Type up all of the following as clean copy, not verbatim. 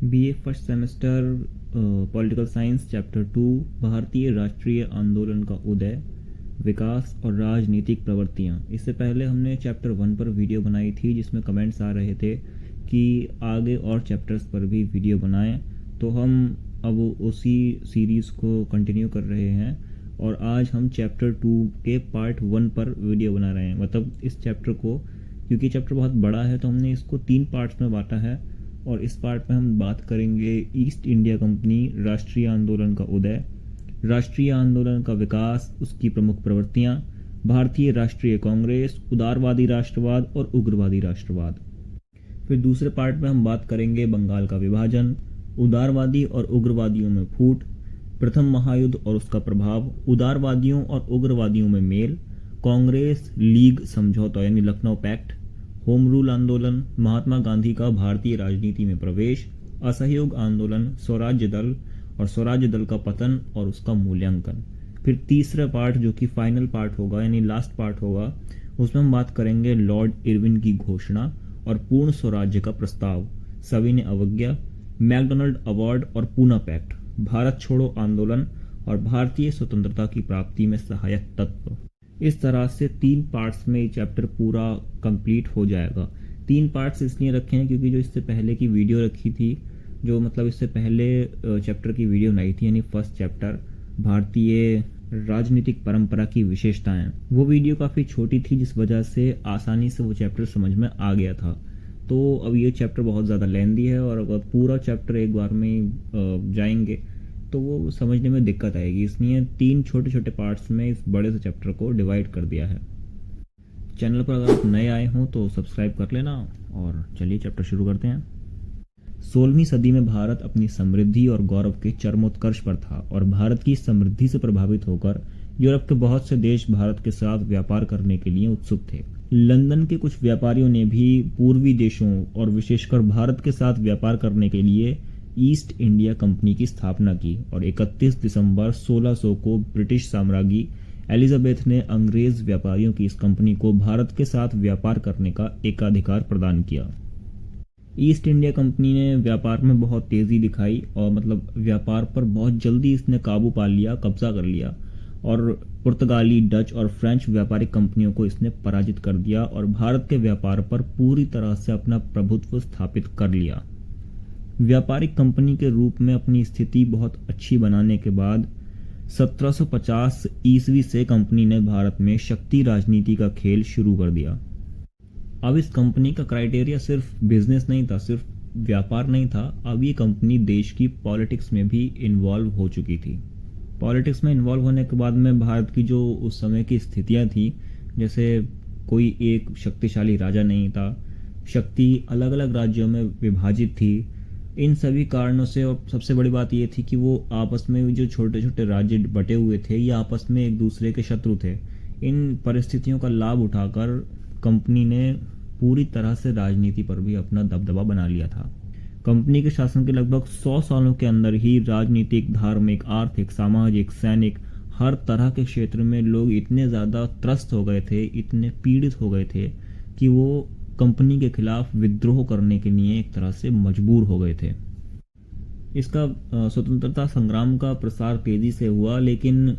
BA first semester political science chapter 2 भारतीय राष्ट्रीय आंदोलन का उदय, विकास और राजनीतिक प्रवृत्तियाँ। इससे पहले हमने चैप्टर 1 पर वीडियो बनाई थी जिसमें कमेंट्स आ रहे थे कि आगे और चैप्टर्स पर भी वीडियो बनाएं, तो हम अब उसी सीरीज़ को कंटिन्यू कर रहे हैं और आज हम चैप्टर 2 के पार्ट 1 पर वीडियो बना रहे हैं। मतलब इस चैप्टर को, क्योंकि चैप्टर बहुत बड़ा है तो हमने इसको 3 पार्ट्स में बांटा है और इस पार्ट में हम बात करेंगे ईस्ट इंडिया कंपनी, राष्ट्रीय आंदोलन का उदय, राष्ट्रीय आंदोलन का विकास, उसकी प्रमुख प्रवृत्तियां, भारतीय राष्ट्रीय कांग्रेस, उदारवादी राष्ट्रवाद और उग्रवादी राष्ट्रवाद। फिर दूसरे पार्ट में हम बात करेंगे बंगाल का विभाजन, उदारवादी और उग्रवादियों में फूट, प्रथम महायुद्ध और उसका प्रभाव, उदारवादियों और उग्रवादियों में मेल, कांग्रेस लीग समझौता यानी लखनऊ पैक्ट, होम रूल आंदोलन, महात्मा गांधी का भारतीय राजनीति में प्रवेश, असहयोग आंदोलन, स्वराज्य दल और स्वराज्य दल का पतन और उसका मूल्यांकन। फिर तीसरा पार्ट जो कि फाइनल पार्ट होगा यानी लास्ट पार्ट होगा, उसमें हम बात करेंगे लॉर्ड इरविन की घोषणा और पूर्ण स्वराज्य का प्रस्ताव, सविनय अवज्ञा, मैकडोनाल्ड अवार्ड और पूना पैक्ट, भारत छोड़ो आंदोलन और भारतीय स्वतंत्रता की प्राप्ति में सहायक तत्व। इस तरह से 3 पार्ट्स में ये चैप्टर पूरा कंप्लीट हो जाएगा। 3 पार्ट्स इसलिए रखे हैं क्योंकि जो इससे पहले की वीडियो रखी थी, जो मतलब इससे पहले चैप्टर की वीडियो बनाई थी यानी फर्स्ट चैप्टर भारतीय राजनीतिक परंपरा की विशेषताएं, वो वीडियो काफ़ी छोटी थी जिस वजह से आसानी से वो चैप्टर समझ में आ गया था। तो अब ये चैप्टर बहुत ज़्यादा लेंदी है और अगर पूरा चैप्टर एक बार में जाएंगे तो वो समझने में दिक्कत आएगी, इसलिए 3 छोटे छोटे पार्ट्स में इस बड़े से चैप्टर को डिवाइड कर दिया है। चैनल पर अगर आप नए आए हों तो सब्सक्राइब कर लेना और चलिए चैप्टर शुरू करते हैं। 16वीं सदी में भारत अपनी समृद्धि और गौरव के चरमोत्कर्ष पर था और भारत की समृद्धि से प्रभावित होकर यूरोप के बहुत से देश भारत के साथ व्यापार करने के लिए उत्सुक थे। लंदन के कुछ व्यापारियों ने भी पूर्वी देशों और विशेषकर भारत के साथ व्यापार करने के लिए ईस्ट इंडिया कंपनी की स्थापना की और 31 दिसंबर 1600 को ब्रिटिश साम्राज्ञी एलिजाबेथ ने अंग्रेज व्यापारियों की इस कंपनी को भारत के साथ व्यापार करने का एकाधिकार प्रदान किया। ईस्ट इंडिया कंपनी ने व्यापार में बहुत तेजी दिखाई और मतलब व्यापार पर बहुत जल्दी इसने काबू पा लिया, कब्जा कर लिया और पुर्तगाली, डच और फ्रेंच व्यापारिक कंपनियों को इसने पराजित कर दिया और भारत के व्यापार पर पूरी तरह से अपना प्रभुत्व स्थापित कर लिया। व्यापारिक कंपनी के रूप में अपनी स्थिति बहुत अच्छी बनाने के बाद 1750 ईस्वी से कंपनी ने भारत में शक्ति राजनीति का खेल शुरू कर दिया। अब इस कंपनी का क्राइटेरिया सिर्फ बिजनेस नहीं था, सिर्फ व्यापार नहीं था, अब ये कंपनी देश की पॉलिटिक्स में भी इन्वॉल्व हो चुकी थी। पॉलिटिक्स में इन्वॉल्व होने के बाद में भारत की जो उस समय की स्थितियां थी, जैसे कोई एक शक्तिशाली राजा नहीं था, शक्ति अलग अलग राज्यों में विभाजित थी। इन सभी कारणों से और सबसे बड़ी बात ये थी कि वो आपस में जो छोटे छोटे राज्य बटे हुए थे ये आपस में एक दूसरे के शत्रु थे। इन परिस्थितियों का लाभ उठाकर कंपनी ने पूरी तरह से राजनीति पर भी अपना दबदबा बना लिया था। कंपनी के शासन के लगभग 100 सालों के अंदर ही राजनीतिक, धार्मिक, आर्थिक, सामाजिक, सैनिक, हर तरह के क्षेत्र में लोग इतने ज़्यादा त्रस्त हो गए थे, इतने पीड़ित हो गए थे कि वो कंपनी के खिलाफ विद्रोह करने के लिए एक तरह से मजबूर हो गए थे। इसका स्वतंत्रता संग्राम का प्रसार तेजी से हुआ, लेकिन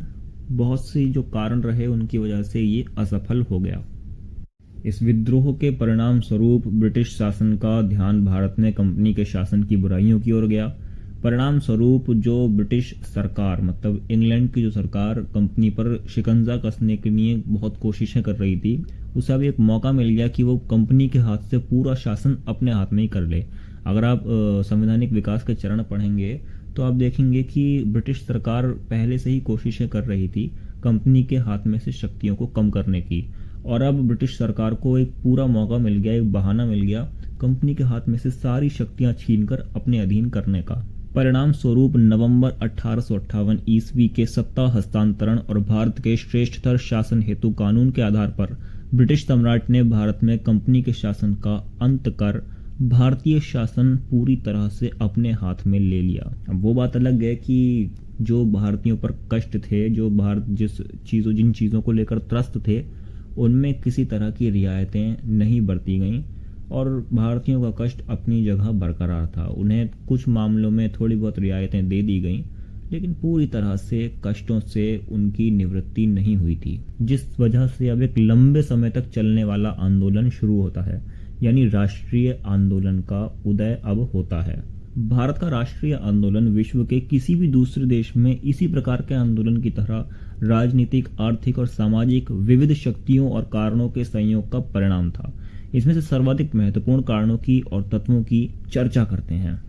बहुत सी जो कारण रहे उनकी वजह से ये असफल हो गया। इस विद्रोह के परिणाम स्वरूप ब्रिटिश शासन का ध्यान भारत में कंपनी के शासन की बुराइयों की ओर गया। परिणाम स्वरूप जो ब्रिटिश सरकार, मतलब इंग्लैंड की जो सरकार कंपनी पर शिकंजा कसने के लिए बहुत कोशिशें कर रही थी, उसे अब एक मौका मिल गया कि वो कंपनी के हाथ से पूरा शासन अपने हाथ में ही कर ले। अगर आप संवैधानिक विकास के चरण पढ़ेंगे तो आप देखेंगे कि ब्रिटिश सरकार पहले से ही कोशिशें कर रही थी कंपनी के हाथ में से शक्तियों को कम करने की, और अब ब्रिटिश सरकार को एक पूरा मौका मिल गया, एक बहाना मिल गया कंपनी के हाथ में से सारी शक्तियां छीनकर अपने अधीन करने का। परिणाम स्वरूप नवंबर 1858 ईस्वी के सत्ता हस्तांतरण और भारत के श्रेष्ठतर शासन हेतु कानून के आधार पर ब्रिटिश सम्राट ने भारत में कंपनी के शासन का अंत कर भारतीय शासन पूरी तरह से अपने हाथ में ले लिया। अब वो बात अलग है कि जो भारतीयों पर कष्ट थे, जो भारत जिन चीज़ों को लेकर त्रस्त थे, उनमें किसी तरह की रियायतें नहीं बरती गईं और भारतीयों का कष्ट अपनी जगह बरकरार था। उन्हें कुछ मामलों में थोड़ी बहुत रियायतें दे दी गईं, लेकिन पूरी तरह से कष्टों से उनकी निवृत्ति नहीं हुई थी, जिस वजह से अब एक लंबे समय तक चलने वाला आंदोलन शुरू होता है, यानी राष्ट्रीय आंदोलन का उदय अब होता है। भारत का राष्ट्रीय आंदोलन विश्व के किसी भी दूसरे देश में इसी प्रकार के आंदोलन की तरह राजनीतिक, आर्थिक और सामाजिक विविध शक्तियों और कारणों के संयोग का परिणाम था। इसमें से सर्वाधिक महत्वपूर्ण कारणों की और तत्वों की चर्चा करते हैं।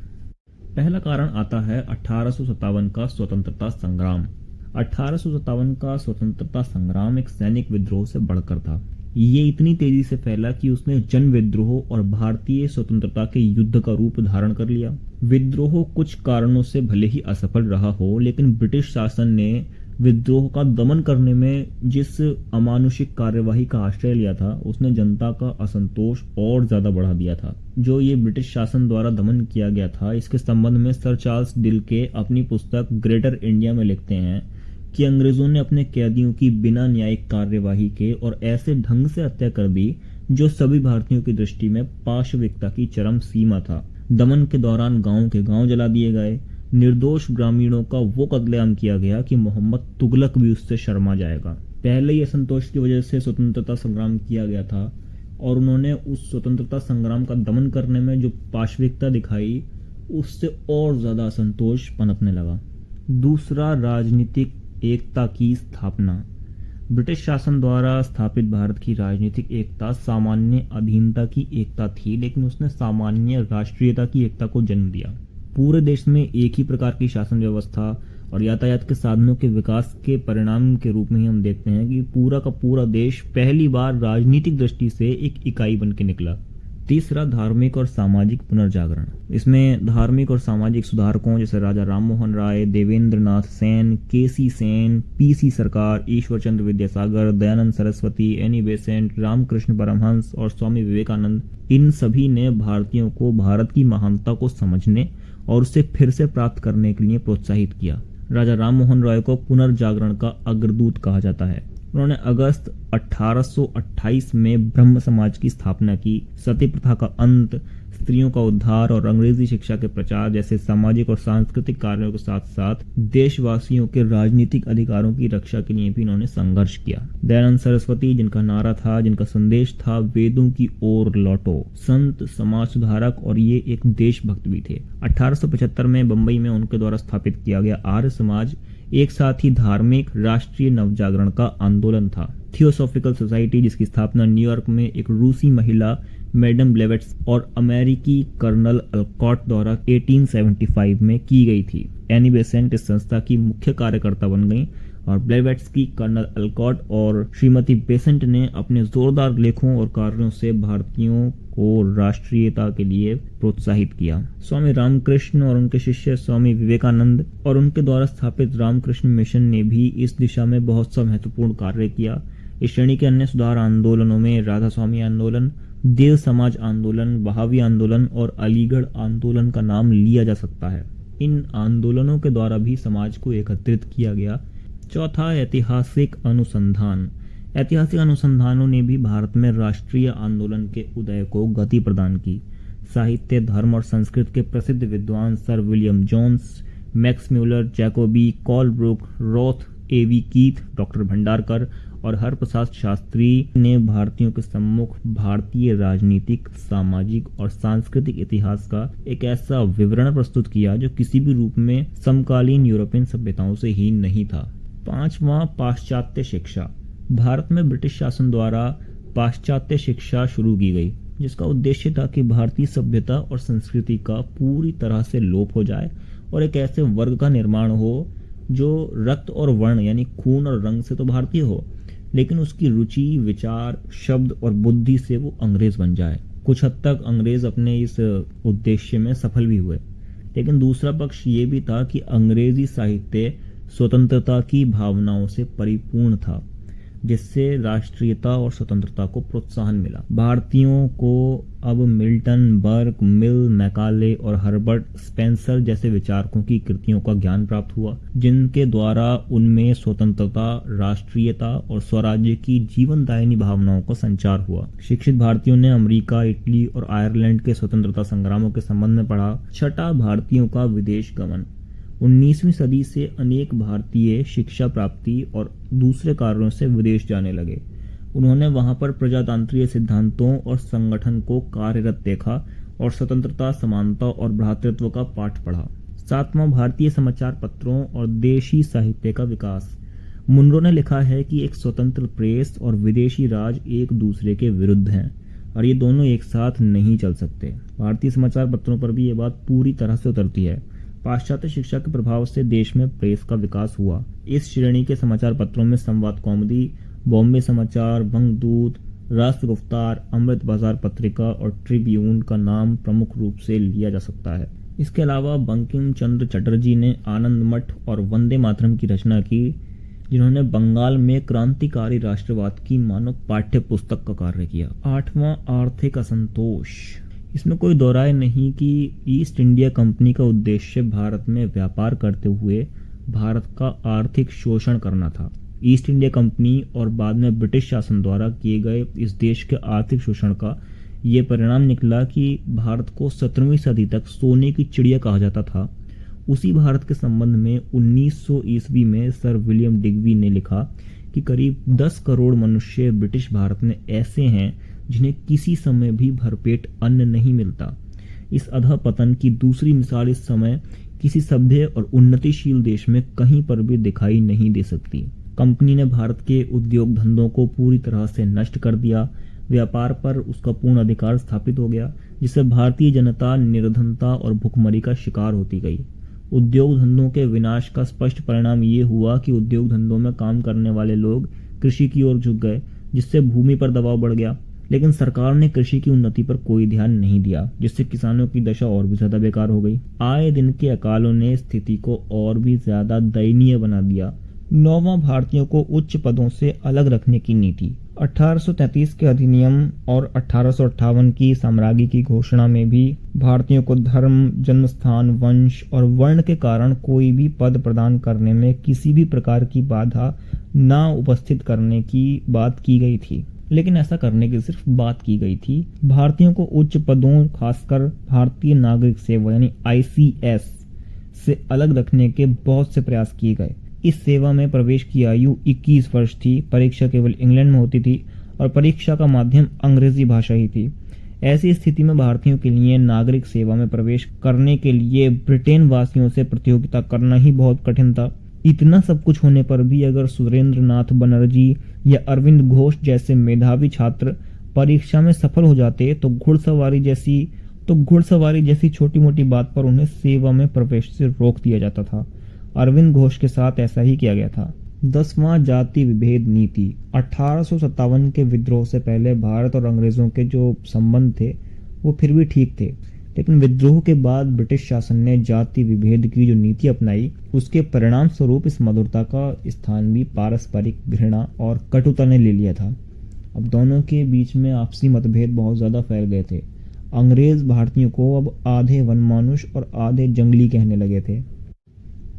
पहला कारण आता है 1857 का स्वतंत्रता संग्राम। 1857 का स्वतंत्रता संग्राम एक सैनिक विद्रोह से बढ़कर था। ये इतनी तेजी से फैला कि उसने जन विद्रोह और भारतीय स्वतंत्रता के युद्ध का रूप धारण कर लिया। विद्रोह कुछ कारणों से भले ही असफल रहा हो, लेकिन ब्रिटिश शासन ने विद्रोह का दमन करने में जिस अमानुषिक कार्यवाही का आश्रय लिया था, उसने जनता का असंतोष और ज्यादा बढ़ा दिया था। जो ये ब्रिटिश शासन द्वारा दमन किया गया था, इसके संबंध में सर चार्ल्स डिल्के अपनी पुस्तक ग्रेटर इंडिया में लिखते हैं कि अंग्रेजों ने अपने कैदियों की बिना न्यायिक कार्यवाही के और ऐसे ढंग से हत्या कर दी जो सभी भारतीयों की दृष्टि में पाशविकता की चरम सीमा था। दमन के दौरान गांव के गांव जला दिए गए। निर्दोष ग्रामीणों का वो कत्लेआम किया गया कि मोहम्मद तुगलक भी उससे शर्मा जाएगा। पहले ही असंतोष की वजह से स्वतंत्रता संग्राम किया गया था और उन्होंने उस स्वतंत्रता संग्राम का दमन करने में जो पाशविकता दिखाई, उससे और ज्यादा असंतोष पनपने लगा। दूसरा, राजनीतिक एकता की स्थापना। ब्रिटिश शासन द्वारा स्थापित भारत की राजनीतिक एकता सामान्य अधीनता की एकता थी, लेकिन उसने सामान्य राष्ट्रीयता की एकता को जन्म दिया। पूरे देश में एक ही प्रकार की शासन व्यवस्था और यातायात के साधनों के विकास के परिणाम के रूप में ही हम देखते हैं कि पूरा का पूरा देश पहली बार राजनीतिक दृष्टि से एक इकाई बन के निकला। तीसरा, धार्मिक और सामाजिक पुनर्जागरण। इसमें धार्मिक और सामाजिक सुधारकों जैसे राजा राममोहन राय, देवेंद्र नाथ सेन, केसी सेन, पीसी सरकार, ईश्वर चंद्र विद्यासागर, दयानंद सरस्वती, एनी बेसेंट, रामकृष्ण परमहंस और स्वामी विवेकानंद, इन सभी ने भारतीयों को भारत की महानता को समझने और उसे फिर से प्राप्त करने के लिए प्रोत्साहित किया। राजा राममोहन राय को पुनर्जागरण का अग्रदूत कहा जाता है। उन्होंने अगस्त 1828 में ब्रह्म समाज की स्थापना की, सती प्रथा का अंत, स्त्रियों का उद्धार और अंग्रेजी शिक्षा के प्रचार जैसे सामाजिक और सांस्कृतिक कार्यों के साथ साथ देशवासियों के राजनीतिक अधिकारों की रक्षा के लिए भी इन्होंने संघर्ष किया। दयानंद सरस्वती, जिनका नारा था, जिनका संदेश था वेदों की ओर लौटो, संत, समाज सुधारक और ये एक देशभक्त भी थे। 1875 में बंबई में उनके द्वारा स्थापित किया गया आर्य समाज एक साथ ही धार्मिक राष्ट्रीय नवजागरण का आंदोलन था। थियोसॉफिकल सोसाइटी, जिसकी स्थापना न्यूयॉर्क में एक रूसी महिला मैडम ब्लेवेट्स और अमेरिकी कर्नल अल्कॉट द्वारा 1875 में की गई थी। एनी बेसेंट इस संस्था की मुख्य कार्यकर्ता बन गई और ब्लेवेट्स की कर्नल अल्कॉट और श्रीमती बेसेंट ने अपने जोरदार लेखों और कार्यों से भारतीयों को राष्ट्रीयता के लिए प्रोत्साहित किया। स्वामी रामकृष्ण और उनके शिष्य स्वामी विवेकानंद और उनके द्वारा स्थापित रामकृष्ण मिशन ने भी इस दिशा में बहुत सा महत्वपूर्ण कार्य किया। इस श्रेणी के अन्य सुधार आंदोलनों में राधा स्वामी आंदोलन, देव समाज आंदोलन, बहावी आंदोलन और अलीगढ़ आंदोलन का नाम लिया जा सकता है। इन आंदोलनों के द्वारा भी समाज को एकत्रित किया गया। चौथा, ऐतिहासिक अनुसंधान। ऐतिहासिक अनुसंधानों ने भी भारत में राष्ट्रीय आंदोलन के उदय को गति प्रदान की। साहित्य, धर्म और संस्कृत के प्रसिद्ध विद्वान sir William Jones, Max Muller, Jacobi, Colebrooke, Roth, A V Keith, doctor Bhandarkar और हरप्रसाद शास्त्री ने भारतीयों के सम्मुख भारतीय राजनीतिक, सामाजिक और सांस्कृतिक इतिहास का एक ऐसा विवरण प्रस्तुत किया जो किसी भी रूप में समकालीन यूरोपियन सभ्यताओं से हीन नहीं था। पांचवां, पाश्चात्य शिक्षा। भारत में ब्रिटिश शासन द्वारा पाश्चात्य शिक्षा शुरू की गई, जिसका उद्देश्य था कि भारतीय सभ्यता और संस्कृति का पूरी तरह से लोप हो जाए और एक ऐसे वर्ग का निर्माण हो जो रक्त और वर्ण यानी खून और रंग से तो भारतीय हो, लेकिन उसकी रुचि, विचार, शब्द और बुद्धि से वो अंग्रेज बन जाए। कुछ हद तक अंग्रेज अपने इस उद्देश्य में सफल भी हुए, लेकिन दूसरा पक्ष ये भी था कि अंग्रेजी साहित्य स्वतंत्रता की भावनाओं से परिपूर्ण था। जिससे राष्ट्रीयता और स्वतंत्रता को प्रोत्साहन मिला। भारतीयों को अब मिल्टन, बर्क, मिल, मैकाले और हर्बर्ट स्पेंसर जैसे विचारकों की कृतियों का ज्ञान प्राप्त हुआ, जिनके द्वारा उनमें स्वतंत्रता, राष्ट्रीयता और स्वराज्य की जीवनदायिनी भावनाओं का संचार हुआ। शिक्षित भारतीयों ने अमेरिका, इटली और आयरलैंड के स्वतंत्रता संग्रामों के संबंध में पढ़ा। छठा, भारतीयों का विदेश गमन। 19वीं सदी से अनेक भारतीय शिक्षा प्राप्ति और दूसरे कारणों से विदेश जाने लगे। उन्होंने वहां पर प्रजातांत्रिक सिद्धांतों और संगठन को कार्यरत देखा और स्वतंत्रता, समानता और भ्रातृत्व का पाठ पढ़ा। सातवां, भारतीय समाचार पत्रों और देशी साहित्य का विकास। मुनरो ने लिखा है कि एक स्वतंत्र प्रेस और विदेशी राज एक दूसरे के विरुद्ध हैं और ये दोनों एक साथ नहीं चल सकते। भारतीय समाचार पत्रों पर भी ये बात पूरी तरह से उतरती है। पाश्चात्य शिक्षा के प्रभाव से देश में प्रेस का विकास हुआ। इस श्रेणी के समाचार पत्रों में संवाद कौमुदी, बॉम्बे समाचार, बंगदूत, राष्ट्र गुफ्तार, अमृत बाजार पत्रिका और ट्रिब्यून का नाम प्रमुख रूप से लिया जा सकता है। इसके अलावा बंकिम चंद्र चटर्जी ने आनंद मठ और वंदे मातरम की रचना की, जिन्होंने बंगाल में क्रांतिकारी राष्ट्रवाद की मानव पाठ्य पुस्तक का कार्य किया। आठवां, आर्थिक असंतोष। इसमें कोई दो राय नहीं कि ईस्ट इंडिया कंपनी का उद्देश्य भारत में व्यापार करते हुए भारत का आर्थिक शोषण करना था। ईस्ट इंडिया कंपनी और बाद में ब्रिटिश शासन द्वारा किए गए इस देश के आर्थिक शोषण का ये परिणाम निकला कि भारत को 17वीं सदी तक सोने की चिड़िया कहा जाता था। उसी भारत के संबंध में 1900 ईस्वी में सर विलियम डिग्बी ने लिखा कि करीब 10 करोड़ मनुष्य ब्रिटिश भारत में ऐसे हैं जिन्हें किसी समय भी भरपेट अन्न नहीं मिलता। इस अधःपतन की दूसरी मिसाल इस समय किसी सभ्य और उन्नतिशील देश में कहीं पर भी दिखाई नहीं दे सकती। कंपनी ने भारत के उद्योग धंधों को पूरी तरह से नष्ट कर दिया। व्यापार पर उसका पूर्ण अधिकार स्थापित हो गया, जिससे भारतीय जनता निर्धनता और भुखमरी का शिकार होती गई। उद्योग धंधों के विनाश का स्पष्ट परिणाम ये हुआ कि उद्योग धंधों में काम करने वाले लोग कृषि की ओर झुक गए, जिससे भूमि पर दबाव बढ़ गया। लेकिन सरकार ने कृषि की उन्नति पर कोई ध्यान नहीं दिया, जिससे किसानों की दशा और भी ज्यादा बेकार हो गई। आए दिन के अकालों ने स्थिति को और भी ज्यादा दयनीय बना दिया। नौवां, भारतीयों को उच्च पदों से अलग रखने की नीति। 1833 के अधिनियम और 1858 की साम्राज्य की घोषणा में भी भारतीयों को धर्म, जन्मस्थान, वंश और वर्ण के कारण कोई भी पद प्रदान करने में किसी भी प्रकार की बाधा न उपस्थित करने की बात की गई थी। लेकिन ऐसा करने की सिर्फ बात की गई थी। भारतीयों को उच्च पदों, खासकर भारतीय नागरिक सेवा यानी ICS से अलग रखने के बहुत से प्रयास किए गए। इस सेवा में प्रवेश की आयु 21 वर्ष थी। परीक्षा केवल इंग्लैंड में होती थी और परीक्षा का माध्यम अंग्रेजी भाषा ही थी। ऐसी स्थिति में भारतीयों के लिए नागरिक सेवा में प्रवेश करने के लिए ब्रिटेन वासियों से प्रतियोगिता करना ही बहुत कठिन था। इतना सब कुछ होने पर भी अगर सुरेंद्र नाथ बनर्जी या अरविंद घोष जैसे मेधावी छात्र परीक्षा में सफल हो जाते तो घुड़सवारी जैसी छोटी मोटी बात पर उन्हें सेवा में प्रवेश से रोक दिया जाता था। अरविंद घोष के साथ ऐसा ही किया गया था। 10वां, जाति विभेद नीति। 1857 के विद्रोह से पहले भारत और अंग्रेजों के जो संबंध थे वो फिर भी ठीक थे, लेकिन विद्रोह के बाद ब्रिटिश शासन ने जाति विभेद की जो नीति अपनाई, उसके परिणाम स्वरूप इस मधुरता का स्थान भी पारस्परिक घृणा और कटुता ने ले लिया था। अब दोनों के बीच में आपसी मतभेद बहुत ज़्यादा फैल गए थे। अंग्रेज भारतीयों को अब आधे वनमानुष और आधे जंगली कहने लगे थे।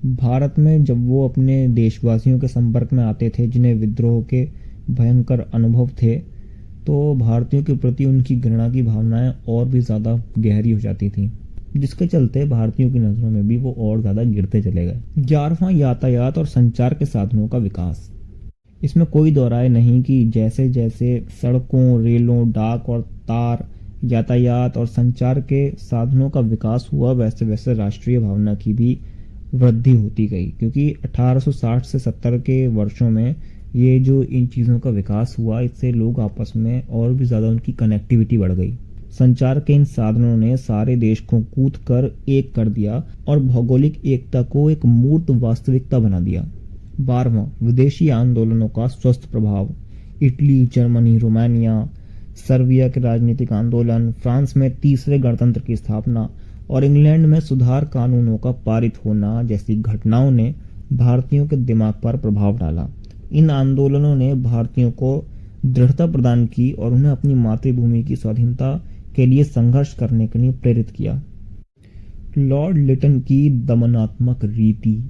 भारत में जब वो अपने देशवासियों के संपर्क में आते थे जिन्हें विद्रोह के भयंकर अनुभव थे, तो भारतीयों के प्रति उनकी घृणा की भावनाएं और भी ज़्यादा गहरी हो जाती थी, जिसके चलते भारतीयों की नज़रों में भी वो और ज़्यादा गिरते चले गए। 11वां, यातायात और संचार के साधनों का विकास। इसमें कोई दो राय नहीं कि जैसे जैसे सड़कों, रेलों, डाक और तार यातायात और संचार के साधनों का विकास हुआ, वैसे वैसे राष्ट्रीय भावना की भी वृद्धि होती गई, क्योंकि 1860 से 70 के वर्षों में ये जो इन चीज़ों का विकास हुआ, इससे लोग आपस में और भी ज़्यादा उनकी कनेक्टिविटी बढ़ गई। संचार के इन साधनों ने सारे देश को कूद कर एक कर दिया और भौगोलिक एकता को एक मूर्त वास्तविकता बना दिया। 12वां, विदेशी आंदोलनों का स्वस्थ प्रभाव। इटली, जर्मनी, रोमानिया, सर्बिया के राजनीतिक आंदोलन, फ्रांस में तीसरे गणतंत्र की स्थापना और इंग्लैंड में सुधार कानूनों का पारित होना जैसी घटनाओं ने भारतीयों के दिमाग पर प्रभाव डाला। इन आंदोलनों ने भारतीयों को दृढ़ता प्रदान की और उन्हें अपनी मातृभूमि की स्वाधीनता के लिए संघर्ष करने के लिए प्रेरित किया। लॉर्ड लिटन की दमनात्मक रीति।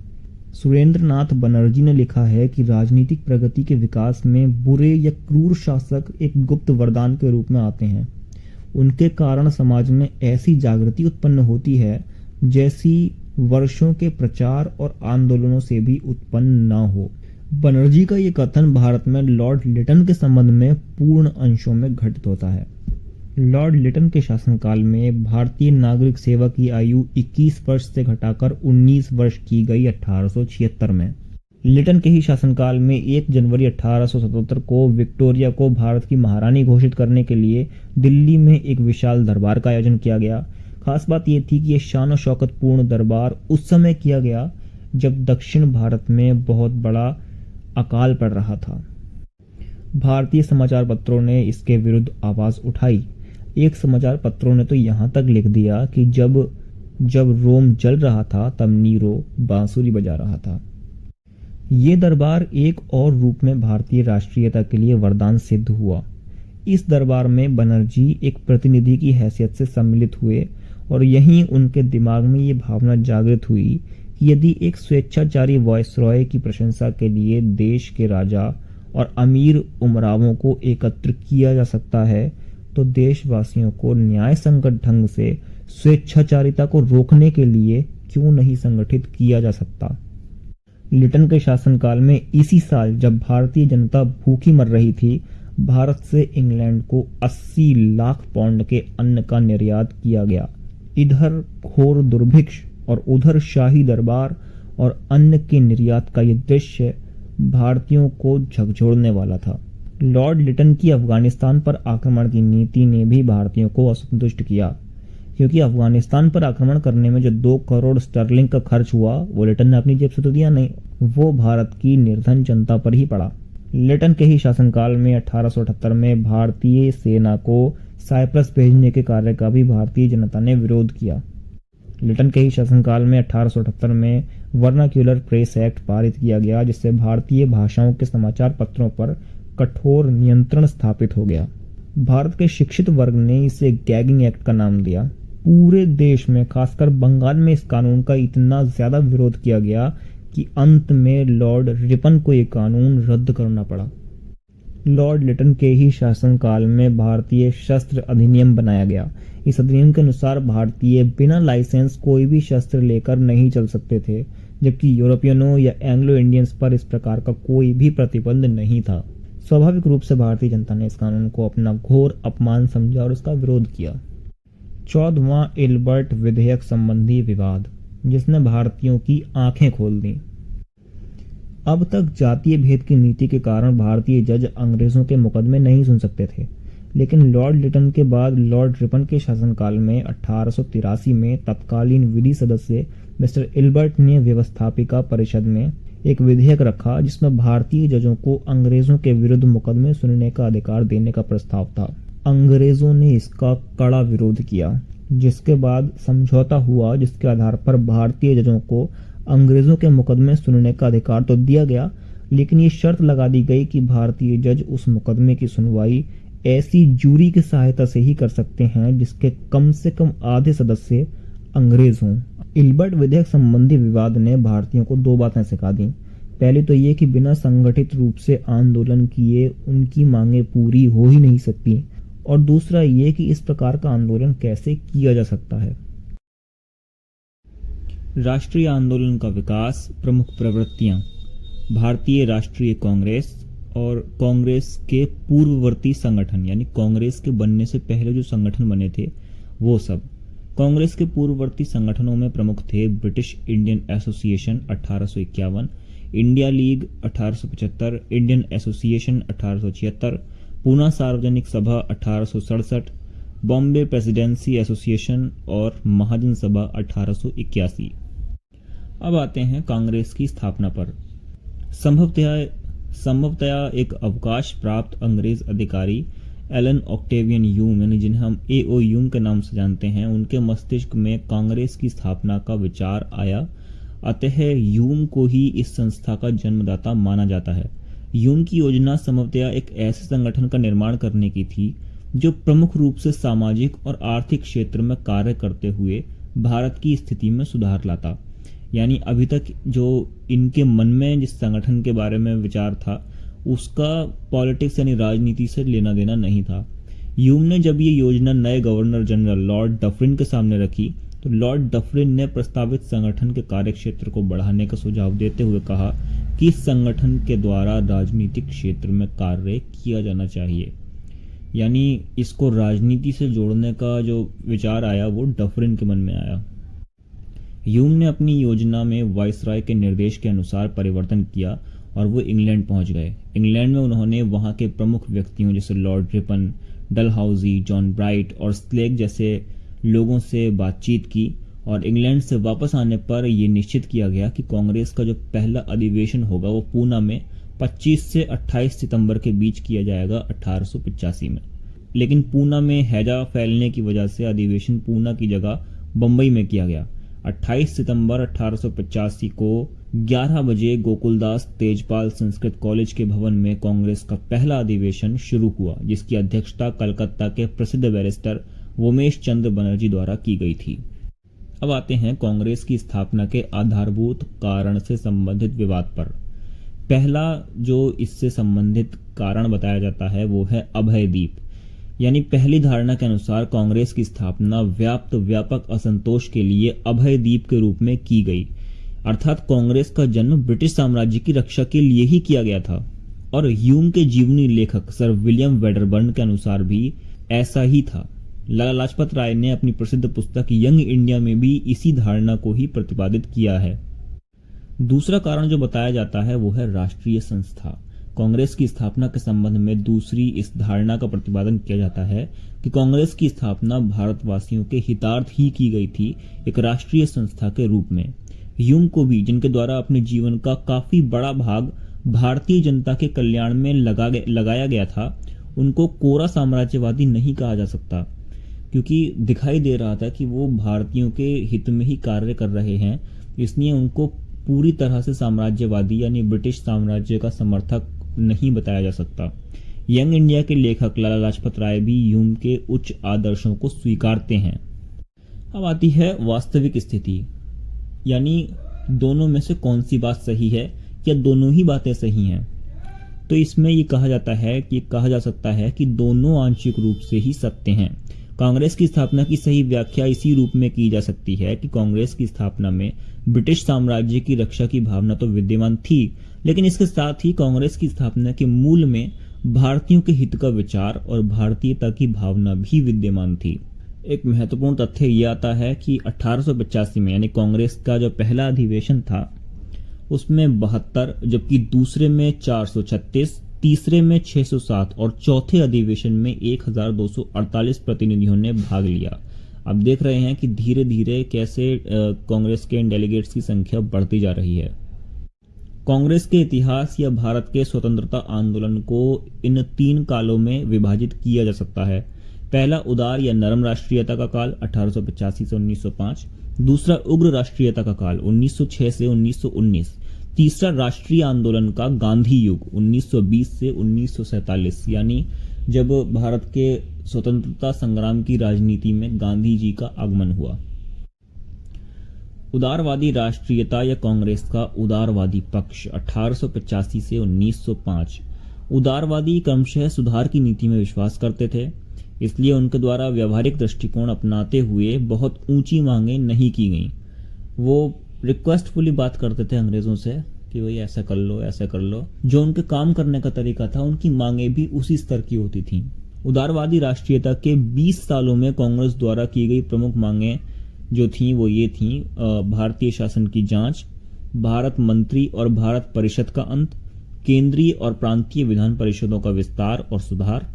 सुरेंद्रनाथ बनर्जी ने लिखा है कि राजनीतिक प्रगति के विकास में बुरे या क्रूर शासक एक गुप्त वरदान के रूप में आते हैं। उनके कारण समाज में ऐसी जागृति उत्पन्न होती है जैसी वर्षों के प्रचार और आंदोलनों से भी उत्पन्न न हो। बनर्जी का ये कथन भारत में लॉर्ड लिटन के संबंध में पूर्ण अंशों में घटित होता है। लॉर्ड लिटन के शासनकाल में भारतीय नागरिक सेवा की आयु 21 वर्ष से घटाकर 19 वर्ष की गई 1876 में। लिटन के ही शासनकाल में 1 जनवरी 1877 को विक्टोरिया को भारत की महारानी घोषित करने के लिए दिल्ली में एक विशाल दरबार का आयोजन किया गया। खास बात यह थी कि यह शान और शौकत पूर्ण दरबार उस समय किया गया जब दक्षिण भारत में बहुत बड़ा अकाल पड़ रहा था। भारतीय समाचार पत्रों ने इसके विरुद्ध आवाज उठाई। एक समाचार पत्रों ने तो यहाँ तक लिख दिया कि जब रोम जल रहा था तब नीरो बांसुरी बजा रहा था। ये दरबार एक और रूप में भारतीय राष्ट्रीयता के लिए वरदान सिद्ध हुआ। इस दरबार में बनर्जी एक प्रतिनिधि की हैसियत से सम्मिलित हुए और यहीं उनके दिमाग में ये भावना जागृत हुई कि यदि एक स्वेच्छाचारी वायसरॉय की प्रशंसा के लिए देश के राजा और अमीर उमरावों को एकत्र किया जा सकता है तो देशवासियों को न्याय संगत ढंग से स्वेच्छाचारिता को रोकने के लिए क्यों नहीं संगठित किया जा सकता। लिटन के शासनकाल में इसी साल जब भारतीय जनता भूखी मर रही थी, भारत से इंग्लैंड को 80 लाख पाउंड के अन्न का निर्यात किया गया। इधर घोर दुर्भिक्ष और उधर शाही दरबार और अन्न के निर्यात का ये दृश्य भारतीयों को झकझोरने वाला था। लॉर्ड लिटन की अफगानिस्तान पर आक्रमण की नीति ने भी भारतीयों को असंतुष्ट किया, क्योंकि अफगानिस्तान पर आक्रमण करने में जो 2 करोड़ स्टर्लिंग का खर्च हुआ वो लिटन ने अपनी जेब से तो दिया नहीं, वो भारत की निर्धन जनता पर ही पड़ा। लिटन के ही शासनकाल में 1878 में भारतीय सेना को साइप्रस भेजने के कार्य का भी भारतीय जनता ने विरोध किया। लिटन के ही शासनकाल में 1878 में वर्नाक्यूलर प्रेस एक्ट पारित किया गया, जिससे भारतीय भाषाओं के समाचार पत्रों पर कठोर नियंत्रण स्थापित हो गया। भारत के शिक्षित वर्ग ने इसे गैगिंग एक्ट का नाम दिया। पूरे देश में खासकर बंगाल में इस कानून का इतना ज्यादा विरोध किया गया कि अंत में लॉर्ड रिपन को यह कानून रद्द करना पड़ा। लॉर्ड लिटन के ही शासनकाल में भारतीय शस्त्र अधिनियम बनाया गया। इस अधिनियम के अनुसार भारतीय बिना लाइसेंस कोई भी शस्त्र लेकर नहीं चल सकते थे, जबकि यूरोपियनों या एंग्लो इंडियंस पर इस प्रकार का कोई भी प्रतिबंध नहीं था। स्वाभाविक रूप से भारतीय जनता ने इस कानून को अपना घोर अपमान समझा और इसका विरोध किया। 14वां एल्बर्ट विधेयक संबंधी विवाद, जिसने भारतीयों की आंखें खोल दी। अब तक जातीय भेद की नीति के कारण भारतीय जज अंग्रेजों के मुकदमे नहीं सुन सकते थे, लेकिन लॉर्ड लिटन के बाद लॉर्ड रिपन के शासनकाल में 1883 में तत्कालीन विधि सदस्य मिस्टर एल्बर्ट ने व्यवस्थापिका परिषद में एक विधेयक रखा जिसमें भारतीय जजों को अंग्रेजों के विरुद्ध मुकदमे सुनने का अधिकार देने का प्रस्ताव था। अंग्रेजों ने इसका कड़ा विरोध किया, जिसके बाद समझौता हुआ, जिसके आधार पर भारतीय जजों को अंग्रेजों के मुकदमे सुनने का अधिकार तो दिया गया, लेकिन ये शर्त लगा दी गई कि भारतीय जज उस मुकदमे की सुनवाई ऐसी जूरी की सहायता से ही कर सकते हैं जिसके कम से कम आधे सदस्य अंग्रेज हों। एल्बर्ट विधेयक संबंधी विवाद ने भारतीयों को 2 बातें सिखा दी। पहली तो ये कि बिना संगठित रूप से आंदोलन किए उनकी मांगें पूरी हो ही नहीं सकती, और दूसरा ये कि इस प्रकार का आंदोलन कैसे किया जा सकता है। राष्ट्रीय आंदोलन का विकास, प्रमुख प्रवृत्तियां, भारतीय राष्ट्रीय कांग्रेस और कांग्रेस के पूर्ववर्ती संगठन, यानी कांग्रेस के बनने से पहले जो संगठन बने थे वो सब। कांग्रेस के पूर्ववर्ती संगठनों में प्रमुख थे British Indian association 1851, India league 1875, Indian association 1876, Poona सार्वजनिक सभा 1867, बॉम्बे प्रेसिडेंसी एसोसिएशन और महाजन सभा 1881। अब आते हैं कांग्रेस की स्थापना पर। संभवतया एक अवकाश प्राप्त अंग्रेज अधिकारी एलन ऑक्टेवियन यूम, यानी जिन्हें हम A.O. यूम के नाम से जानते हैं, उनके मस्तिष्क में कांग्रेस की स्थापना का विचार आया। अतः यूम को ही इस संस्था का जन्मदाता माना जाता है। ह्यूम की योजना संभवतया एक ऐसे संगठन का निर्माण करने की थी जो प्रमुख रूप से सामाजिक और आर्थिक क्षेत्र में कार्य करते हुए भारत की स्थिति में सुधार लाता। यानी अभी तक जो इनके मन में जिस संगठन के बारे में विचार था उसका पॉलिटिक्स यानी राजनीति से लेना देना नहीं था। ह्यूम ने जब ये योजना नए गवर्नर जनरल लॉर्ड डफरिन के सामने रखी तो लॉर्ड डफरिन ने प्रस्तावित संगठन के कार्यक्षेत्र को बढ़ाने का सुझाव देते हुए कहा कि इस संगठन के द्वारा राजनीतिक क्षेत्र में कार्य किया जाना चाहिए। यानी इसको राजनीति से जोड़ने का जो विचार आया वो डफरिन के मन में आया। ह्यूम ने अपनी योजना में वायसराय के निर्देश के अनुसार परिवर्तन किया और वो इंग्लैंड पहुंच गए। इंग्लैंड में उन्होंने वहां के प्रमुख व्यक्तियों जैसे Lord Ripon, Dalhousie, John bright और स्लेग जैसे लोगों से बातचीत की और इंग्लैंड से वापस आने पर यह निश्चित किया गया कि कांग्रेस का जो पहला अधिवेशन होगा वो पूना में 25 से 28 सितंबर के बीच किया जाएगा 1885 में। लेकिन पूना में हैजा फैलने की वजह से अधिवेशन पूना की जगह बंबई में किया गया। 28 सितंबर 1885 को 11 बजे गोकुलदास तेजपाल संस्कृत कॉलेज के भवन में कांग्रेस का पहला अधिवेशन शुरू हुआ, जिसकी अध्यक्षता कलकत्ता के प्रसिद्ध बैरिस्टर वोमेश चंद्र बनर्जी द्वारा की गई थी। अब आते हैं कांग्रेस की स्थापना के आधारभूत कारण से संबंधित विवाद पर। पहला जो इससे संबंधित कारण बताया जाता है वो है अभय दीप। यानी पहली धारणा के अनुसार कांग्रेस की स्थापना व्यापक असंतोष के लिए अभय दीप के रूप में की गई, अर्थात कांग्रेस का जन्म ब्रिटिश साम्राज्य की रक्षा के लिए ही किया गया था। और ह्यूम के जीवनी लेखक सर विलियम वेडरबर्न के अनुसार भी ऐसा ही था। लाला लाजपत राय ने अपनी प्रसिद्ध पुस्तक यंग इंडिया में भी इसी धारणा को ही प्रतिपादित किया है। दूसरा कारण जो बताया जाता है वो है राष्ट्रीय संस्था। कांग्रेस की स्थापना के संबंध में दूसरी इस धारणा का प्रतिपादन किया जाता है कि कांग्रेस की स्थापना भारतवासियों के हितार्थ ही की गई थी, एक राष्ट्रीय संस्था के रूप में। ह्यूम को भी, जिनके द्वारा अपने जीवन का काफी बड़ा भाग भारतीय जनता के कल्याण में लगाया गया था, उनको कोरा साम्राज्यवादी नहीं कहा जा सकता, क्योंकि दिखाई दे रहा था कि वो भारतीयों के हित में ही कार्य कर रहे हैं। इसलिए उनको पूरी तरह से साम्राज्यवादी यानी ब्रिटिश साम्राज्य का समर्थक नहीं बताया जा सकता। यंग इंडिया के लेखक लाला लाजपत राय भी ह्यूम के उच्च आदर्शों को स्वीकारते हैं। अब आती है वास्तविक स्थिति, यानी दोनों में से कौन सी बात सही है या दोनों ही बातें सही हैं। तो इसमें ये कहा जा सकता है कि दोनों आंशिक रूप से ही सत्य हैं। कांग्रेस की स्थापना की सही व्याख्या इसी रूप में की जा सकती है कि कांग्रेस की स्थापना में ब्रिटिश साम्राज्य की रक्षा की भावना तो विद्यमान थी, लेकिन इसके साथ ही कांग्रेस की स्थापना के मूल में भारतीयों के हित का विचार और भारतीयता की भावना भी विद्यमान थी। एक महत्वपूर्ण तथ्य यह आता है कि 1885 में यानी कांग्रेस का जो पहला अधिवेशन था उसमें 72, जबकि दूसरे में 436, तीसरे में 607 और चौथे अधिवेशन में 1248 प्रतिनिधियों ने भाग लिया। अब देख रहे हैं कि धीरे धीरे कैसे कांग्रेस के डेलीगेट्स की संख्या बढ़ती जा रही है। कांग्रेस के इतिहास या भारत के स्वतंत्रता आंदोलन को इन 3 कालों में विभाजित किया जा सकता है। पहला उदार या नरम राष्ट्रीयता का काल 1885 से 1905, दूसरा उग्र राष्ट्रीयता का काल 1906 से 1919, तीसरा राष्ट्रीय आंदोलन का गांधी युग 1920 से 1947, यानी जब भारत के स्वतंत्रता संग्राम की राजनीति में गांधी जी का आगमन हुआ। उदारवादी राष्ट्रीयता या कांग्रेस का उदारवादी पक्ष 1885 से 1905। उदारवादी क्रमशः सुधार की नीति में विश्वास करते थे, इसलिए उनके द्वारा व्यवहारिक दृष्टिकोण अपनाते हुए बहुत ऊंची मांगें नहीं की गईं। वो रिक्वेस्टफुली बात करते थे अंग्रेजों से कि भाई ऐसा कर लो, ऐसा कर लो। जो उनके काम करने का तरीका था, उनकी मांगें भी उसी स्तर की होती थीं। उदारवादी राष्ट्रीयता के 20 सालों में कांग्रेस द्वारा की गई प्रमुख मांगें जो थीं वो ये थीं: भारतीय शासन की जांच, भारत मंत्री और भारत परिषद का अंत, केंद्रीय और प्रांतीय विधान परिषदों का विस्तार और सुधार,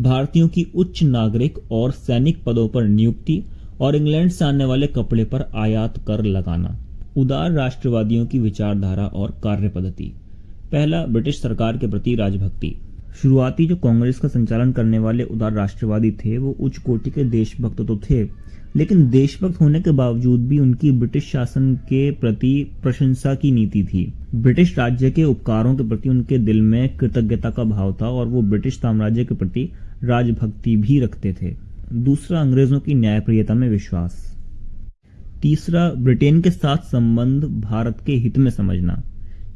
भारतीयों की उच्च नागरिक और सैनिक पदों पर नियुक्ति और इंग्लैंड से आने वाले कपड़े पर आयात कर लगाना। उदार राष्ट्रवादियों की विचारधारा और कार्य पद्धति। पहला, ब्रिटिश सरकार के प्रति राजभक्ति। शुरुआती जो कांग्रेस का संचालन करने वाले उदार राष्ट्रवादी थे वो उच्च कोटि के देशभक्त तो थे, लेकिन देशभक्त होने के बावजूद भी उनकी ब्रिटिश शासन के प्रति प्रशंसा की नीति थी। ब्रिटिश राज्य के उपकारों के प्रति उनके दिल में कृतज्ञता का भाव था और वो ब्रिटिश साम्राज्य के प्रति राजभक्ति भी रखते थे। दूसरा, अंग्रेजों की न्यायप्रियता में विश्वास। तीसरा, ब्रिटेन के साथ संबंध भारत के हित में समझना।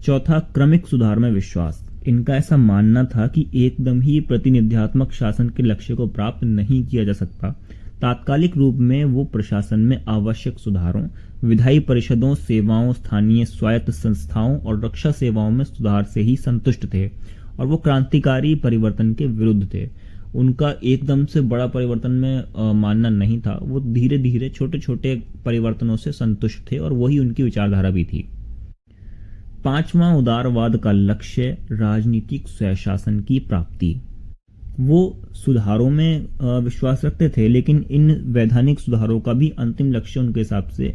चौथा, क्रमिक सुधार में विश्वास। इनका ऐसा मानना था कि एकदम ही प्रतिनिध्यात्मक शासन के लक्ष्य को प्राप्त नहीं किया जा सकता। तात्कालिक रूप में वो प्रशासन में आवश्यक सुधारों, विधायी परिषदों, सेवाओं, स्थानीय स्वायत्त संस्थाओं और रक्षा सेवाओं में सुधार से ही संतुष्ट थे और वो क्रांतिकारी परिवर्तन के विरुद्ध थे। उनका एकदम से बड़ा परिवर्तन में मानना नहीं था। वो धीरे धीरे छोटे छोटे परिवर्तनों से संतुष्ट थे और वही उनकी विचारधारा भी थी। पांचवां, उदारवाद का लक्ष्य राजनीतिक स्वशासन की प्राप्ति। वो सुधारों में विश्वास रखते थे, लेकिन इन वैधानिक सुधारों का भी अंतिम लक्ष्य उनके हिसाब से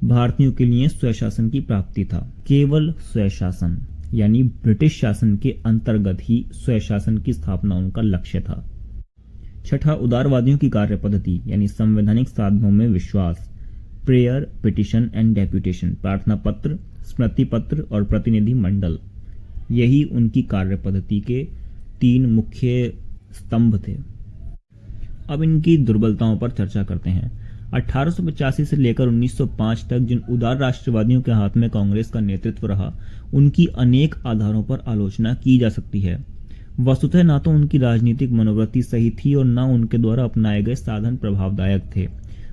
भारतीयों के लिए स्वशासन की प्राप्ति था। केवल स्वशासन यानी ब्रिटिश शासन के अंतर्गत ही स्वशासन की स्थापना उनका लक्ष्य था। छठा, उदारवादियों की कार्य पद्धति यानी संवैधानिक साधनों में विश्वास। प्रेयर, पिटिशन एंड डेप्यूटेशन, प्रार्थना पत्र, स्मृति पत्र और प्रतिनिधि मंडल, यही उनकी कार्य पद्धति के 3 मुख्य स्तंभ थे। अब इनकी दुर्बलताओं पर चर्चा करते हैं। 1885 से लेकर 1905 तक जिन उदार राष्ट्रवादियों के हाथ में कांग्रेस का नेतृत्व रहा, उनकी अनेक आधारों पर आलोचना की जा सकती है। वस्तुतः ना तो उनकी राजनीतिक मनोवृत्ति सही थी और ना उनके द्वारा अपनाए गए साधन प्रभावदायक थे।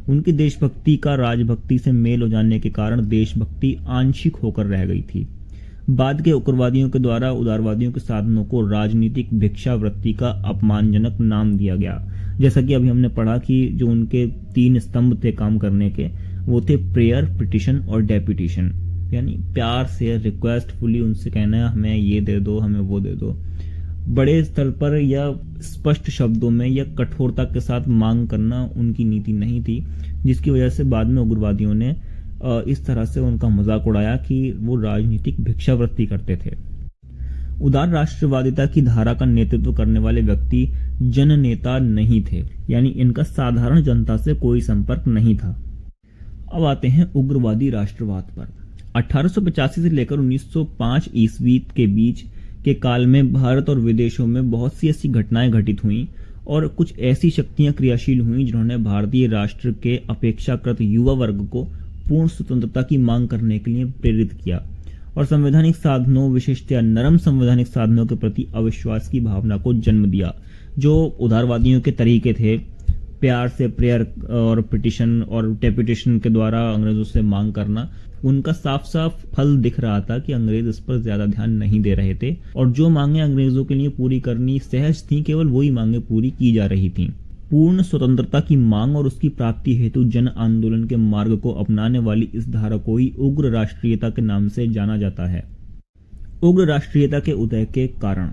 उनकी देशभक्ति का राजभक्ति से मेल हो जाने के कारण देशभक्ति आंशिक होकर रह गई थी। बाद के उग्रवादियों के द्वारा उदारवादियों के साधनों को राजनीतिक भिक्षावृत्ति का अपमानजनक नाम दिया गया। जैसा कि अभी हमने पढ़ा कि जो उनके 3 स्तंभ थे काम करने के, वो थे प्रेयर, पिटिशन और डेप्यूटेशन, यानी प्यार से रिक्वेस्टफुली उनसे कहना हमें ये दे दो, हमें वो दे दो। बड़े स्तर पर या स्पष्ट शब्दों में या कठोरता के साथ मांग करना उनकी नीति नहीं थी, जिसकी वजह से बाद में उग्रवादियों ने इस तरह से उनका मजाक उड़ाया कि वो राजनीतिक भिक्षावृत्ति करते थे। उदार राष्ट्रवादिता की धारा का नेतृत्व करने वाले व्यक्ति जननेता नहीं थे, यानी इनका साधारण जनता से कोई संपर्क नहीं था। अब आते हैं उग्रवादी राष्ट्रवाद पर। 1885 से लेकर 1905 ईस्वी के बीच के काल में भारत और विदेशों में बहुत सी ऐसी घटनाएं घटित हुईं और कुछ ऐसी शक्तियां क्रियाशील हुईं जिन्होंने भारतीय राष्ट्र के अपेक्षाकृत युवा वर्ग को पूर्ण स्वतंत्रता की मांग करने के लिए प्रेरित किया और संवैधानिक साधनों, विशेषतया नरम संवैधानिक साधनों के प्रति अविश्वास की भावना को जन्म दिया। जो उदारवादियों के तरीके थे, प्यार से प्रेयर और पिटिशन और डेप्यूटेशन के द्वारा अंग्रेजों से मांग करना, उनका साफ साफ फल दिख रहा था कि अंग्रेज इस पर ज्यादा ध्यान नहीं दे रहे थे और जो मांगे अंग्रेजों के लिए पूरी करनी सहज थी, केवल वही मांगे पूरी की जा रही थी। पूर्ण स्वतंत्रता की मांग और उसकी प्राप्ति हेतु जन आंदोलन के मार्ग को अपनाने वाली इस धारा को ही उग्र राष्ट्रीयता के नाम से जाना जाता है। उग्र राष्ट्रीयता के उदय के कारण।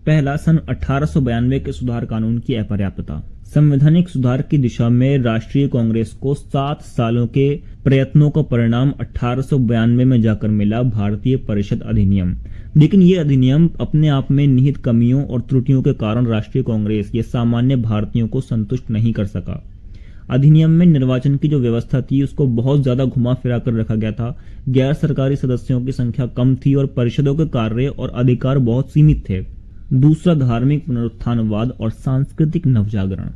पहला, सन 1892 के सुधार कानून की अपर्याप्तता। संवैधानिक सुधार की दिशा में राष्ट्रीय कांग्रेस को 7 सालों के प्रयत्नों का परिणाम 1892 में जाकर मिला भारतीय परिषद अधिनियम। लेकिन ये अधिनियम अपने आप में निहित कमियों और त्रुटियों के कारण राष्ट्रीय कांग्रेस ये सामान्य भारतीयों को संतुष्ट नहीं कर सका। अधिनियम में निर्वाचन की जो व्यवस्था थी उसको बहुत ज्यादा घुमा फिरा कर रखा गया था। गैर सरकारी सदस्यों की संख्या कम थी और परिषदों के कार्य और अधिकार बहुत सीमित थे। दूसरा, धार्मिक पुनरुत्थानवाद और सांस्कृतिक नवजागरण।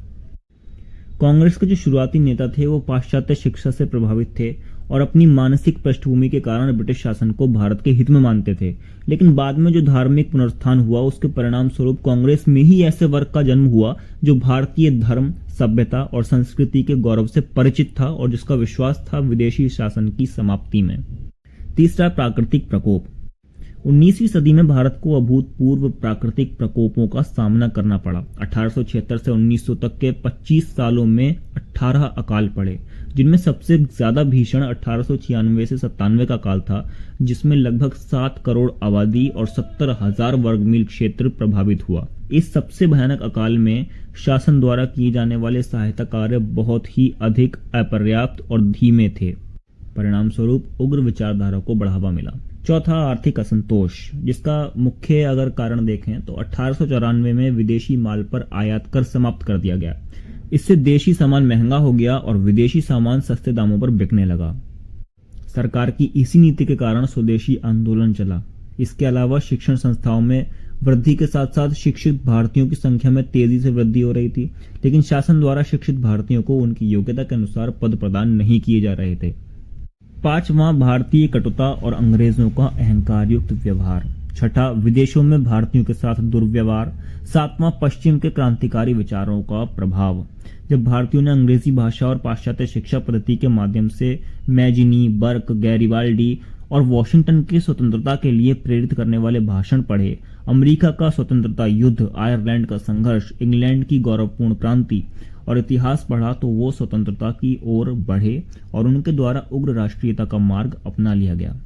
कांग्रेस के जो शुरुआती नेता थे वो पाश्चात्य शिक्षा से प्रभावित थे और अपनी मानसिक पृष्ठभूमि के कारण ब्रिटिश शासन को भारत के हित में मानते थे। लेकिन बाद में जो धार्मिक पुनरुत्थान हुआ उसके परिणाम स्वरूप कांग्रेस में ही ऐसे वर्ग का जन्म हुआ जो भारतीय धर्म, सभ्यता और संस्कृति के गौरव से परिचित था और जिसका विश्वास था विदेशी शासन की समाप्ति में। तीसरा, प्राकृतिक प्रकोप। 19वीं सदी में भारत को अभूतपूर्व प्राकृतिक प्रकोपों का सामना करना पड़ा। 1876 से 1900 तक के 25 सालों में 18 अकाल पड़े, जिनमें सबसे ज्यादा भीषण 1896 से 97 का काल था, जिसमें लगभग 7 करोड़ आबादी और 70,000 वर्ग मील क्षेत्र प्रभावित हुआ। इस सबसे भयानक अकाल में शासन द्वारा किए जाने वाले सहायता कार्य बहुत ही अधिक अपर्याप्त और धीमे थे। परिणाम स्वरूप उग्र विचारधारा को बढ़ावा मिला। चौथा, आर्थिक असंतोष, जिसका मुख्य अगर कारण देखें तो 1894 में विदेशी माल पर आयात कर समाप्त कर दिया गया। इससे देशी सामान महंगा हो गया और विदेशी सामान सस्ते दामों पर बिकने लगा। सरकार की इसी नीति के कारण स्वदेशी आंदोलन चला। इसके अलावा शिक्षण संस्थाओं में वृद्धि के साथ साथ शिक्षित भारतीयों की संख्या में तेजी से वृद्धि हो रही थी, लेकिन शासन द्वारा शिक्षित भारतीयों को उनकी योग्यता के अनुसार पद प्रदान नहीं किए जा रहे थे। पांचवां, भारतीय कटुता और अंग्रेजों का अहंकार युक्त व्यवहार। छठा, विदेशों में भारतीयों के साथ दुर्व्यवहार। सातवां, पश्चिम के क्रांतिकारी विचारों का प्रभाव। जब भारतीयों ने अंग्रेजी भाषा और पाश्चात्य शिक्षा पद्धति के माध्यम से मैजिनी, बर्क, गैरिबाल्डी और वॉशिंगटन की स्वतंत्रता के लिए प्रेरित करने वाले भाषण पढ़े, अमेरिका का स्वतंत्रता युद्ध, आयरलैंड का संघर्ष, इंग्लैंड की गौरवपूर्ण क्रांति और इतिहास पढ़ा, तो वो स्वतंत्रता की ओर बढ़े और उनके द्वारा उग्र राष्ट्रीयता का मार्ग अपना लिया गया।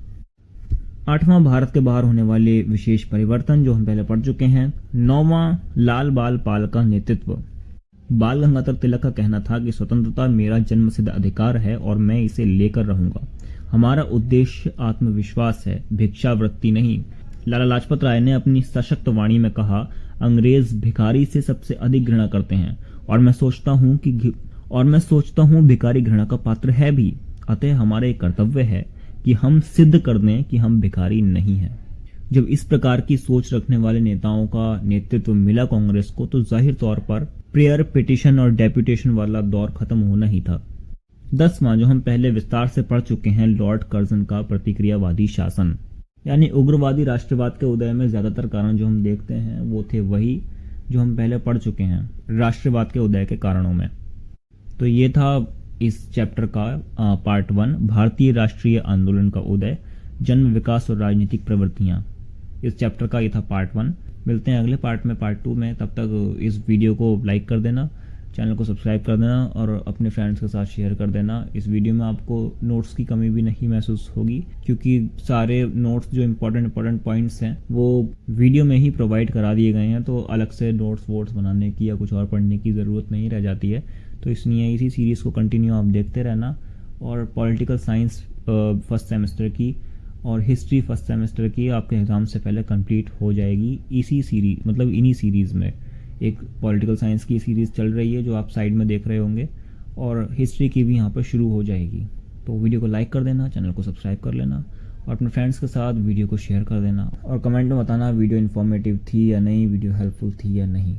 आठवां, भारत के बाहर होने वाले विशेष परिवर्तन, जो हम पहले पढ़ चुके हैं। नौवां, लाल बाल पाल का नेतृत्व। बाल गंगाधर तिलक का कहना था कि स्वतंत्रता मेरा जन्मसिद्ध अधिकार है और मैं इसे लेकर रहूंगा। हमारा उद्देश्य आत्मविश्वास है, भिक्षावृत्ति नहीं। लाला लाजपत राय ने अपनी सशक्त वाणी में कहा, अंग्रेज भिखारी से सबसे अधिक घृणा करते हैं और मैं सोचता हूँ भिखारी घृणा का पात्र है भी। अतः हमारा एक कर्तव्य है कि हम सिद्ध कर दें कि हम भिखारी नहीं हैं। जब इस प्रकार की सोच रखने वाले नेताओं का नेतृत्व मिला कांग्रेस को, तो जाहिर तौर पर प्रेयर, पिटीशन और डेपुटेशन वाला दौर खत्म होना ही था। 10वां, जो हम पहले विस्तार से पढ़ चुके हैं, लॉर्ड कर्जन का प्रतिक्रियावादी शासन, यानी उग्रवादी राष्ट्रवाद के उदय में ज्यादातर कारण जो हम देखते हैं वो थे वही जो हम पहले पढ़ चुके हैं राष्ट्रवाद के उदय के कारणों में। तो ये था इस चैप्टर का पार्ट 1, भारतीय राष्ट्रीय आंदोलन का उदय, जन्म, विकास और राजनीतिक प्रवृत्तियां। इस चैप्टर का ये था पार्ट 1। मिलते हैं अगले पार्ट में, पार्ट 2 में। तब तक इस वीडियो को लाइक कर देना, चैनल को सब्सक्राइब कर देना और अपने फ्रेंड्स के साथ शेयर कर देना। इस वीडियो में आपको नोट्स की कमी भी नहीं महसूस होगी, क्योंकि सारे नोट्स जो इम्पोर्टेंट पॉइंट्स हैं वो वीडियो में ही प्रोवाइड करा दिए गए हैं, तो अलग से नोट्स बनाने की या कुछ और पढ़ने की ज़रूरत नहीं रह जाती है। तो इसलिए इसी सीरीज़ को कंटिन्यू आप देखते रहना। और पॉलिटिकल साइंस फर्स्ट सेमेस्टर की और हिस्ट्री फर्स्ट सेमेस्टर की आपके एग्ज़ाम से पहले कंप्लीट हो जाएगी इसी सीरीज, मतलब इन्हीं सीरीज़ में। एक पॉलिटिकल साइंस की सीरीज़ चल रही है जो आप साइड में देख रहे होंगे, और हिस्ट्री की भी यहाँ पर शुरू हो जाएगी। तो वीडियो को लाइक कर देना, चैनल को सब्सक्राइब कर लेना और अपने फ्रेंड्स के साथ वीडियो को शेयर कर देना और कमेंट में बताना वीडियो इन्फॉर्मेटिव थी या नहीं, वीडियो हेल्पफुल थी या नहीं।